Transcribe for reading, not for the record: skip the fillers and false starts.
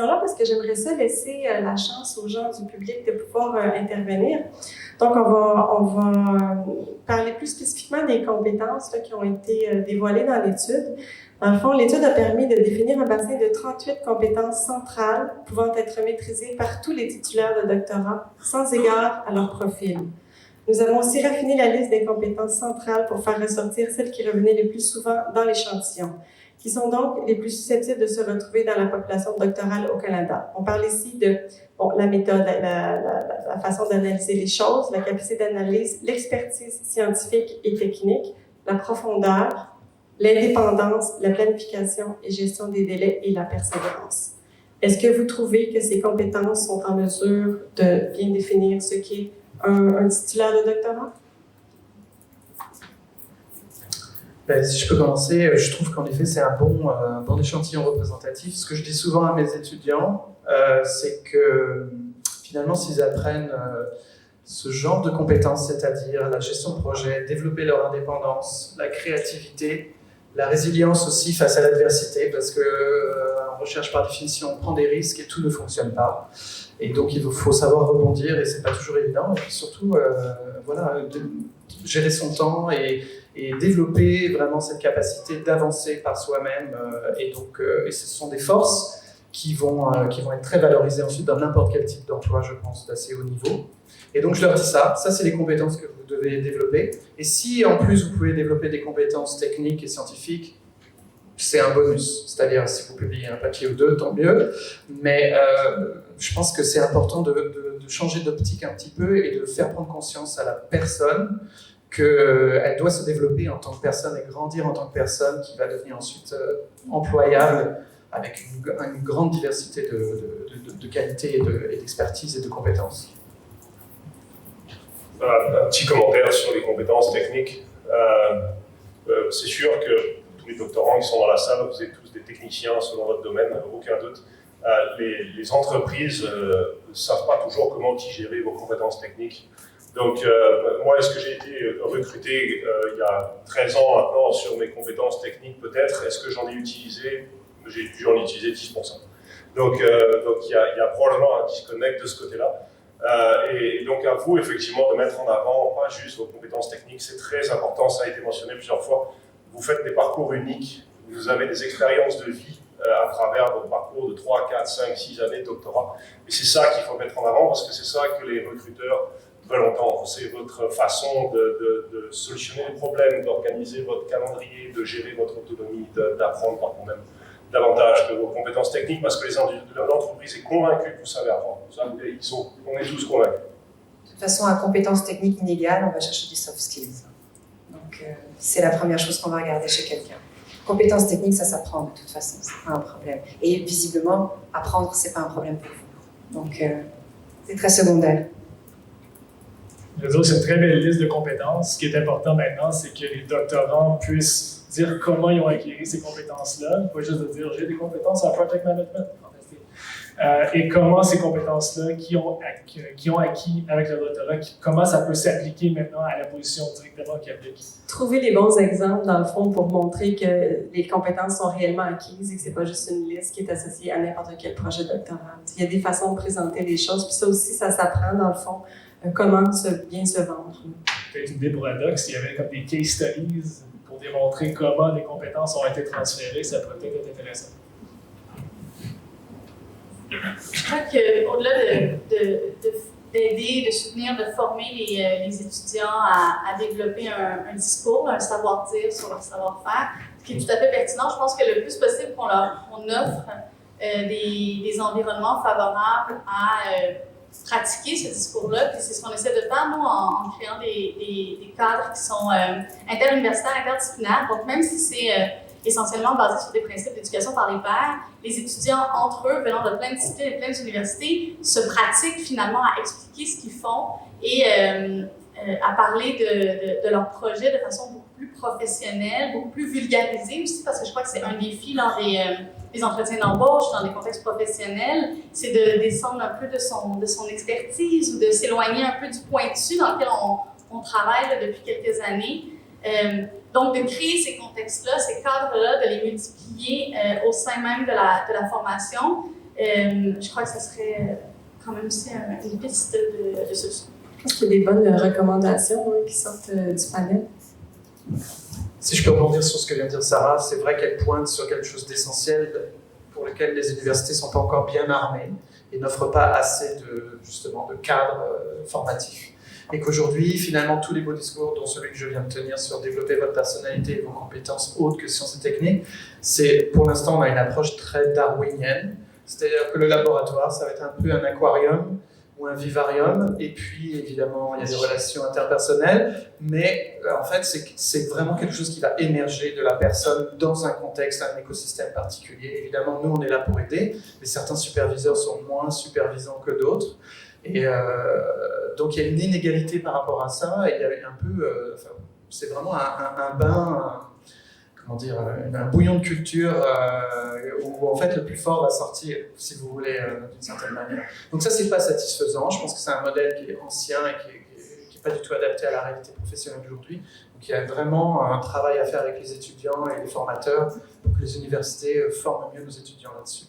questions-là parce que j'aimerais ça laisser la chance aux gens du public de pouvoir intervenir. Donc, on va parler plus spécifiquement des compétences là, qui ont été dévoilées dans l'étude. Dans le fond, l'étude a permis de définir un bassin de 38 compétences centrales pouvant être maîtrisées par tous les titulaires de doctorat, sans égard à leur profil. Nous avons aussi raffiné la liste des compétences centrales pour faire ressortir celles qui revenaient le plus souvent dans l'échantillon, qui sont donc les plus susceptibles de se retrouver dans la population doctorale au Canada. On parle ici de la méthode, la façon d'analyser les choses, la capacité d'analyse, l'expertise scientifique et technique, la profondeur, l'indépendance, la planification et gestion des délais et la persévérance. Est-ce que vous trouvez que ces compétences sont en mesure de bien définir ce qu'est un titulaire de doctorat? Si je peux commencer, je trouve qu'en effet c'est un bon échantillon représentatif. Ce que je dis souvent à mes étudiants, c'est que finalement s'ils apprennent ce genre de compétences, c'est-à-dire la gestion de projet, développer leur indépendance, la créativité, la résilience aussi face à l'adversité, parce que en recherche par définition on prend des risques et tout ne fonctionne pas. Et donc il faut savoir rebondir et c'est pas toujours évident. Et puis surtout, gérer son temps et développer vraiment cette capacité d'avancer par soi-même. Et ce sont des forces qui vont être très valorisées ensuite dans n'importe quel type d'emploi, je pense, d'assez haut niveau. Et donc je leur dis ça c'est les compétences que vous devez développer. Et si en plus vous pouvez développer des compétences techniques et scientifiques, c'est un bonus. C'est-à-dire si vous publiez un papier ou deux, tant mieux. Mais je pense que c'est important de changer d'optique un petit peu et de faire prendre conscience à la personne qu'elle doit se développer en tant que personne et grandir en tant que personne qui va devenir ensuite employable avec une grande diversité de qualités et d'expertise et de compétences. Un petit commentaire sur les compétences techniques. C'est sûr que tous les doctorants qui sont dans la salle, vous êtes tous des techniciens selon votre domaine, aucun doute. Les entreprises ne savent pas toujours comment digérer vos compétences techniques. Donc, moi, est-ce que j'ai été recruté il y a 13 ans maintenant sur mes compétences techniques peut-être? Est-ce que j'en ai utilisé? J'ai dû en utiliser 10%. Donc il y a probablement un disconnect de ce côté-là. Et donc à vous, effectivement, de mettre en avant pas juste vos compétences techniques, c'est très important, ça a été mentionné plusieurs fois. Vous faites des parcours uniques, vous avez des expériences de vie à travers votre parcours de 3, 4, 5, 6 années de doctorat. Et c'est ça qu'il faut mettre en avant parce que c'est ça que les recruteurs veulent entendre. C'est votre façon de solutionner les problèmes, d'organiser votre calendrier, de gérer votre autonomie, d'apprendre par vous-même davantage de vos compétences techniques parce que l'entreprise est convaincue que vous savez apprendre. Ça, on est tous convaincus. De toute façon, à compétences techniques inégales, on va chercher des soft skills. Donc, c'est la première chose qu'on va regarder chez quelqu'un. Compétences techniques, ça s'apprend de toute façon, c'est pas un problème. Et visiblement, apprendre, c'est pas un problème pour vous. Donc, c'est très secondaire. Je veux dire, c'est une très belle liste de compétences. Ce qui est important maintenant, c'est que les doctorants puissent dire comment ils ont acquis ces compétences-là, pas juste de dire j'ai des compétences en project management, fantastique. Et comment ces compétences-là qui ont acquis avec le doctorat, comment ça peut s'appliquer maintenant à la position directement qu'ils appliquent. Trouver les bons exemples, dans le fond, pour montrer que les compétences sont réellement acquises et que c'est pas juste une liste qui est associée à n'importe quel projet doctoral. Il y a des façons de présenter les choses, puis ça aussi, ça s'apprend, dans le fond, comment bien se vendre. Peut-être une idée pour la doc, s'il y avait comme des case studies pour démontrer comment les compétences ont été transférées, ça pourrait peut-être être intéressant. Je crois qu'au-delà d'aider, de soutenir, de former les étudiants à développer un discours, un savoir-dire sur leur savoir-faire, ce qui est tout à fait pertinent, je pense que le plus possible qu'on offre des environnements favorables à pratiquer ce discours-là, puis c'est ce qu'on essaie de faire, nous, en créant des cadres qui sont interuniversitaires, interdisciplinaires. Donc, même si c'est essentiellement basé sur des principes d'éducation par les pairs, les étudiants, entre eux, venant de plein de disciplines et plein d'universités, se pratiquent finalement à expliquer ce qu'ils font et à parler de leurs projets de façon beaucoup plus professionnelle, beaucoup plus vulgarisée aussi, parce que je crois que c'est un défi lors des entretiens d'embauche, dans des contextes professionnels, c'est de descendre un peu de son expertise ou de s'éloigner un peu du pointu dans lequel on travaille là, depuis quelques années. Donc, de créer ces contextes-là, ces cadres-là, de les multiplier au sein même de la formation. Je crois que ça serait quand même aussi une piste de solution. Je pense qu'il y a des bonnes recommandations qui sortent du panel. Si je peux rebondir sur ce que vient de dire Sarah, c'est vrai qu'elle pointe sur quelque chose d'essentiel pour lequel les universités ne sont pas encore bien armées et n'offrent pas assez justement de cadres formatifs. Et qu'aujourd'hui, finalement, tous les beaux discours, dont celui que je viens de tenir sur développer votre personnalité et vos compétences autres que sciences et techniques, pour l'instant, on a une approche très darwinienne. C'est-à-dire que le laboratoire, ça va être un peu un aquarium ou un vivarium, et puis évidemment il y a des relations interpersonnelles, mais en fait c'est vraiment quelque chose qui va émerger de la personne dans un contexte, un écosystème particulier. Évidemment, nous on est là pour aider, mais certains superviseurs sont moins supervisants que d'autres, et donc il y a une inégalité par rapport à ça, et il y a un peu, c'est vraiment un bain, comment dire, un bouillon de culture où en fait le plus fort va sortir, si vous voulez, d'une certaine manière. Donc ça, c'est pas satisfaisant. Je pense que c'est un modèle qui est ancien et qui est pas du tout adapté à la réalité professionnelle d'aujourd'hui. Donc il y a vraiment un travail à faire avec les étudiants et les formateurs pour que les universités forment mieux nos étudiants là-dessus.